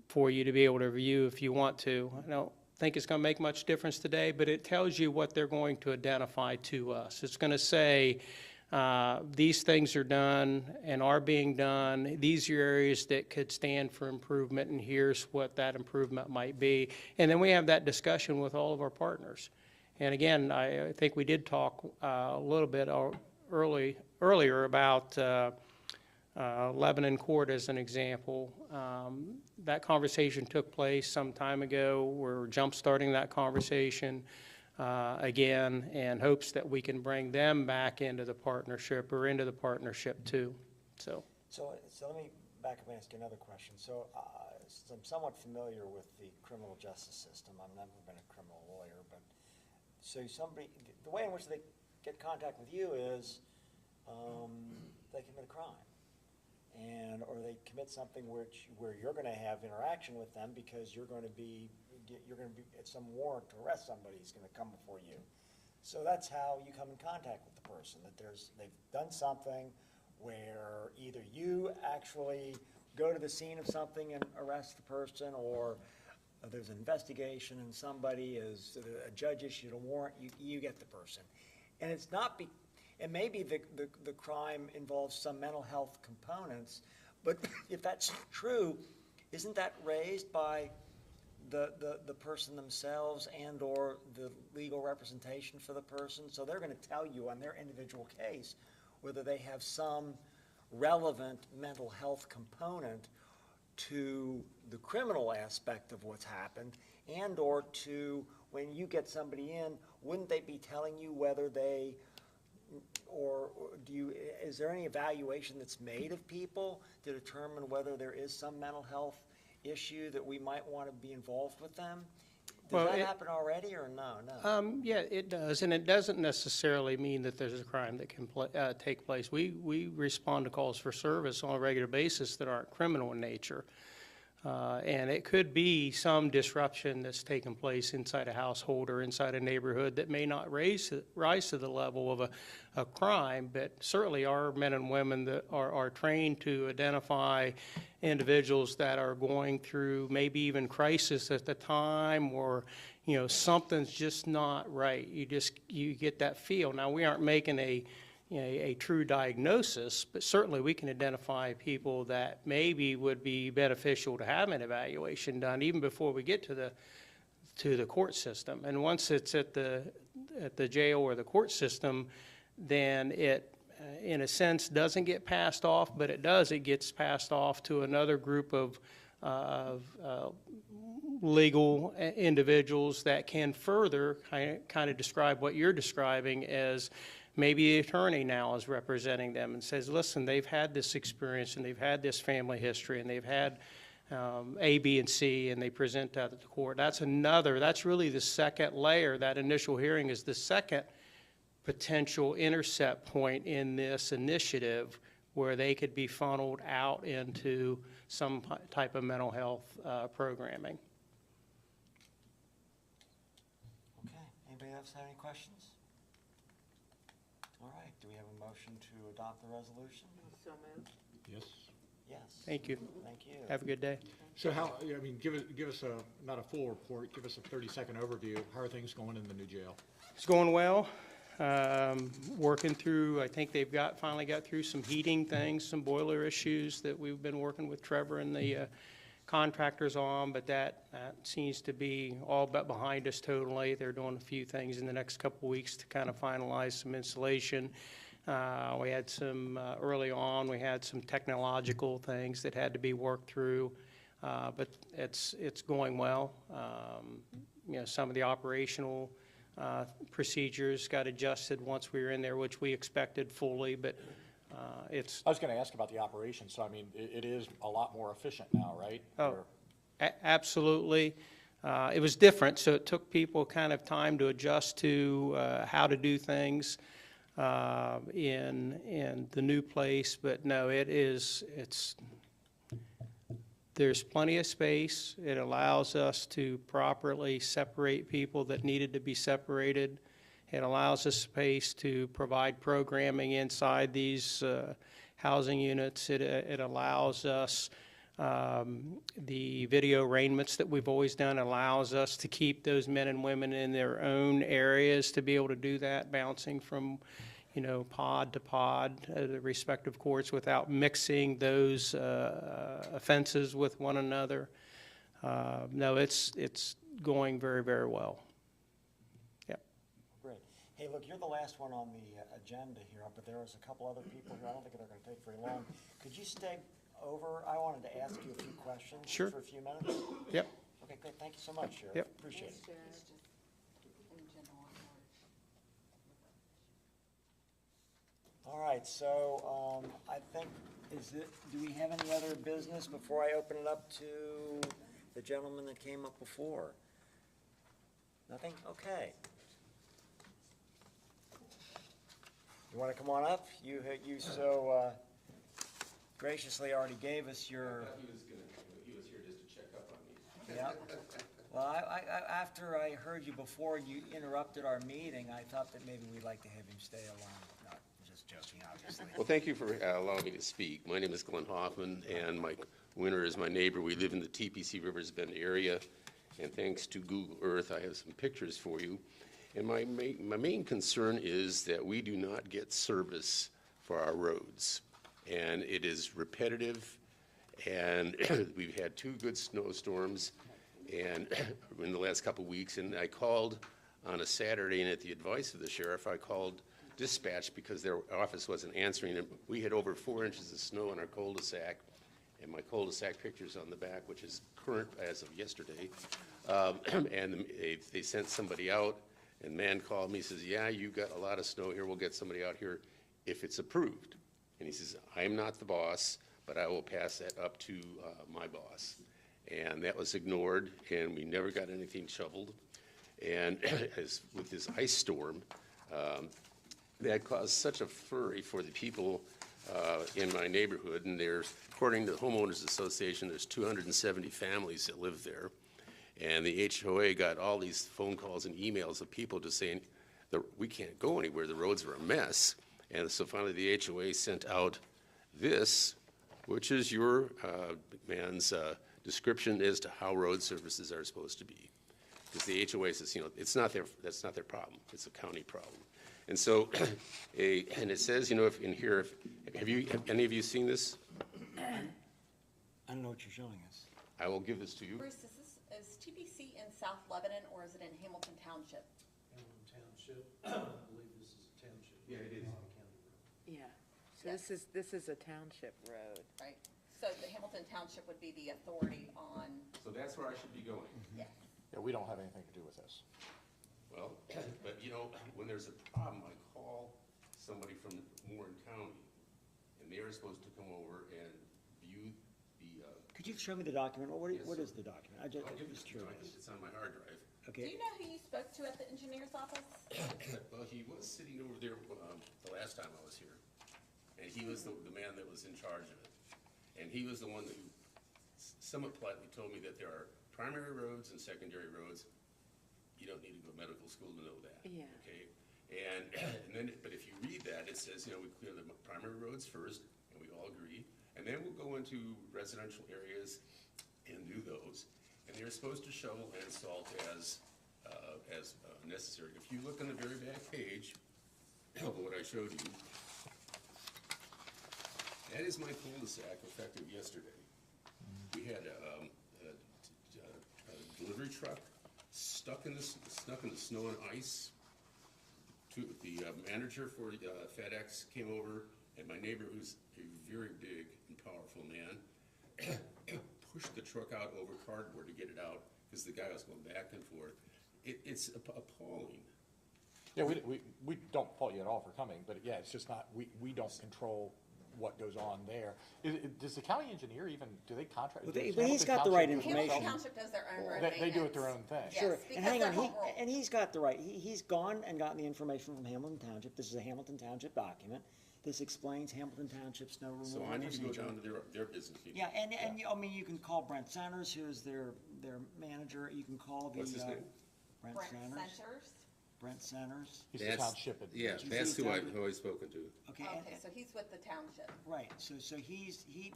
for you to be able to review if you want to. I don't think it's going to make much difference today, but it tells you what they're going to identify to us. It's going to say, these things are done and are being done. These are areas that could stand for improvement, and here's what that improvement might be. And then we have that discussion with all of our partners. And again, I think we did talk a little bit earlier about Lebanon Court as an example. That conversation took place some time ago. We're jump-starting that conversation again, in hopes that we can bring them back into the partnership, or into the partnership too. So let me back up and ask you another question. So since I'm somewhat familiar with the criminal justice system, I've never been a criminal lawyer, but so the way in which they get contact with you is they commit a crime. Or they commit something where you're going to have interaction with them because you're going to be at some warrant to arrest somebody who's going to come before you. So that's how you come in contact with the person, that they've done something where either you actually go to the scene of something and arrest the person, or there's an investigation and a judge issued a warrant, you get the person. And it's not and maybe the crime involves some mental health components, but if that's true, isn't that raised by the person themselves and or the legal representation for the person? So they're going to tell you on their individual case whether they have some relevant mental health component to the criminal aspect of what's happened, and or to, when you get somebody in, wouldn't they be telling you whether they, or is there any evaluation that's made of people to determine whether there is some mental health issue that we might want to be involved with them? Does that happen already, or no? Yeah, it does, and it doesn't necessarily mean that there's a crime that can take place. We respond to calls for service on a regular basis that aren't criminal in nature. And it could be some disruption that's taken place inside a household or inside a neighborhood that may not rise to the level of a crime, but certainly our men and women that are trained to identify individuals that are going through maybe even crisis at the time, or something's just not right. You get that feel. Now, we aren't making a true diagnosis, but certainly we can identify people that maybe would be beneficial to have an evaluation done even before we get to the court system. And once it's at the jail or the court system, then it, in a sense, doesn't get passed off, but it does. It gets passed off to another group of legal individuals that can further kind of describe what you're describing as. Maybe the attorney now is representing them and says, listen, they've had this experience and they've had this family history and they've had A, B, and C, and they present that at the court. That's really the second layer. That initial hearing is the second potential intercept point in this initiative, where they could be funneled out into some type of mental health programming. Okay, anybody else have any questions? All right, do we have a motion to adopt the resolution? So moved. Yes. Yes. Thank you. Thank you. Have a good day. So how, I mean, give us a, not a full report, give us a 30-second overview. How are things going in the new jail? It's going well. Working through, I think they've finally got through some heating things, some boiler issues that we've been working with Trevor and the contractors on, but that seems to be all but behind us totally. They're doing a few things in the next couple weeks to kind of finalize some insulation. We had some, early on, we had some technological things that had to be worked through, but it's going well. You know, some of the operational procedures got adjusted once we were in there, which we expected fully, but it's, I was going to ask about the operation, so I mean, it is a lot more efficient now, right? Oh. Or- absolutely. It was different, so it took people kind of time to adjust to how to do things in the new place, but no, there's plenty of space. It allows us to properly separate people that needed to be separated. It allows us space to provide programming inside these housing units. It allows us, the video arraignments that we've always done allows us to keep those men and women in their own areas to be able to do that, bouncing from, you know, pod to pod, the respective courts without mixing those offenses with one another. No, it's going very, very well. Yep. Great. Hey, look, you're the last one on the agenda here, but there was a couple other people here. I don't think they're going to take very long. Could you stay over? I wanted to ask you a few questions. Sure. For a few minutes. Yep. Okay, great. Thank you so much, Sheriff. Yep. Appreciate it. In general, All right, so I think, do we have any other business before I open it up to the gentleman that came up before? Nothing? Okay. You want to come on up? You so graciously already gave us your, He was here just to check up on me. yeah. Well, I after I heard you before you interrupted our meeting, I thought that maybe we'd like to have him stay along. No, just joking, obviously. Well, thank you for allowing me to speak. My name is Glenn Hoffman, and Mike Winter is my neighbor. We live in the TPC Rivers Bend area, and thanks to Google Earth, I have some pictures for you. And my main concern is that we do not get service for our roads, and it is repetitive, and we've had 2 good snowstorms and in the last couple of weeks, and I called on a Saturday, and at the advice of the sheriff, I called dispatch because their office wasn't answering, and we had over 4 inches of snow in our cul-de-sac, and my cul-de-sac picture's on the back, which is current as of yesterday. And they sent somebody out, and the man called me, says, yeah, you got a lot of snow here, we'll get somebody out here if it's approved. And he says, I'm not the boss, but I will pass that up to my boss. And that was ignored, and we never got anything shoveled. And with this ice storm, that caused such a flurry for the people in my neighborhood. And there's, according to the Homeowners Association, there's 270 families that live there. And the HOA got all these phone calls and emails of people just saying, we can't go anywhere, the roads are a mess. And so finally the HOA sent out this, which is your man's description as to how road services are supposed to be. Because the HOA says, you know, that's not their problem, it's a county problem. And so, and it says, you know, if in here, have any of you seen this? I don't know what you're showing us. I will give this to you. Bruce, is TPC in South Lebanon or is it in Hamilton Township? Hamilton Township, I believe this is a township. Yeah, it is. Not a county road. Yeah, so this is a township road. Right, so the Hamilton Township would be the authority on, So that's where I should be going. yes. Yeah, we don't have anything to do with this. Well, but you know, when there's a problem, I call somebody from Warren County, and they're supposed to come over and view the, Could you show me the document? What Yes, is sir. the document? I'm I'll give just this to you. curious. It's on my hard drive. Do Okay. you know who you spoke to at the engineer's office? Well, he was sitting over there the last time I was here, and he was the man that was in charge of it. And he was the one who somewhat politely told me that there are primary roads and secondary roads. You don't need to go to medical school to know that. Yeah. Okay? And then, but if you read that, it says, you know, we clear the primary roads first, and we all agree, and then we'll go into residential areas and do those. And they're supposed to shovel and salt as necessary. If you look on the very back page of what I showed you, that is my cul-de-sac effective yesterday. We had a delivery truck stuck in the snow and ice. The manager for FedEx came over, and my neighbor, who's a very big and powerful man, pushed the truck out over cardboard to get it out, because the guy was going back and forth. It's appalling. Yeah, we don't fault you at all for coming, but yeah, it's just not, we don't control what goes on there. Does the county engineer even, do they contract? Well, does but he's Hamilton got the right Township- information. Hamilton Township does their own road They maintenance. do it their own thing. Yes, Sure, and because hang their on, whole role. and he's got the right, he's gone and gotten the information from Hamilton Township. This is a Hamilton Township document. This explains Hamilton Township snow removal So I need to go procedure. down to their business meeting. Yeah, and, I mean, you can call Brent Centers, who is their manager. You can call the. What's his name? Brent Brent Centers. Centers. Brent Centers. He's the That's- township. Yeah, He's that's the who I've town- always spoken to. Okay, Okay, so he's with the township. right, so he, you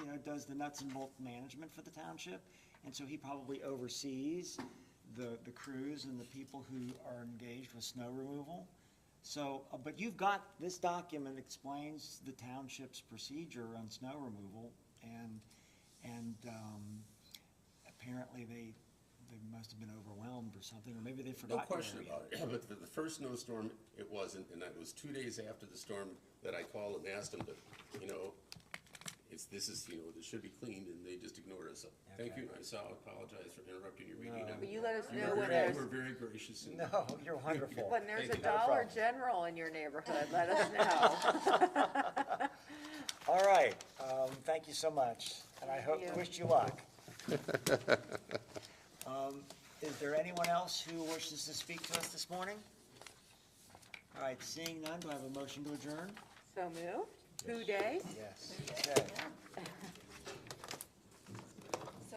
know, does the nuts and bolts management for the township, and so he probably oversees the crews and the people who are engaged with snow removal. So, but you've got, this document explains the township's procedure on snow removal, and apparently they must have been overwhelmed or something, or maybe they No forgot. question about it, but for the first snowstorm, it wasn't, and that was 2 days after the storm that I called and asked them to, you know, this should be cleaned, and they just ignored us. So, thank you, I apologize for interrupting your meeting. Will you let us You know were when very- there's, You were very gracious. and- No, you're wonderful. when there's a Thank you. Dollar General in your neighborhood, let us know. All right, thank you so much, and I hope, you. wish you luck. Is there anyone else who wishes to speak to us this morning? All right, seeing none, do I have a motion to adjourn? So moved? Who day? Yes. Okay.